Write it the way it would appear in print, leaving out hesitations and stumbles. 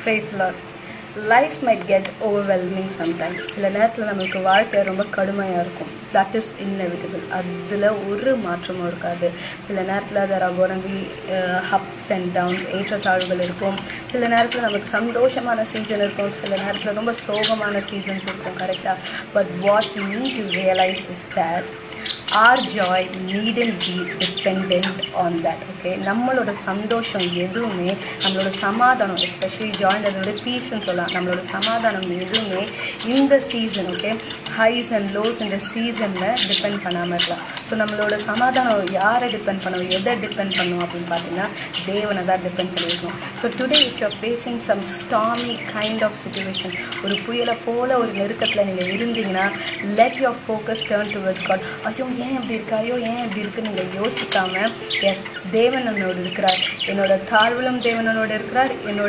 Praise the Lord. Life might get overwhelming sometimes. சில நேரத்தில் நம்மளுக்கு வாழ்க்கை ரொம்ப கடுமையாக இருக்கும். That is inevitable. அதில் ஒரு மாற்றமும் இருக்காது. சில நேரத்தில் there are going to be ups and downs, ஏற்றத்தாழ்வுகள் இருக்கும். சில நேரத்தில் நமக்கு சந்தோஷமான சீசன் இருக்கும், சில நேரத்தில் ரொம்ப சோகமான சீசன்ஸ் இருக்கும், கரெக்டாக. But what you need to realise is that our joy needn't be dependent on that. Okay, நம்மளோட சந்தோஷம் எதுவுமே, நம்மளோட சமாதானம், எஸ்பெஷலி ஜாயின் அதோட பீஸ்ன்னு சொல்லலாம், நம்மளோட சமாதானம் எதுவுமே இந்த season, okay, highs and lows இந்த சீசனில் டிபெண்ட் பண்ணாமல் இருக்கலாம். ஸோ நம்மளோட சமாதானம் யாரை டிபெண்ட் பண்ணணும், எதை டிபெண்ட் பண்ணணும் அப்படின்னு பார்த்தீங்கன்னா தேவனை தான் டிபெண்ட் பண்ணியிருக்கணும். So today is your facing some stormy kind of situation, ஒரு புயலை போல் ஒரு நெருக்கத்தில் நீங்கள் இருந்தீங்கன்னா let your focus turn towards God. ஐயோ ஏன் இப்படி இருக்கா, ஐயோ ஏன் இப்படி இருக்குன்னு நீங்கள் யோசிக்காமல், எஸ் தேவன் என்னோடு இருக்கிறார், என்னோட தாழ்விலும் தேவன் என்னோடு இருக்கிறார், என்னோட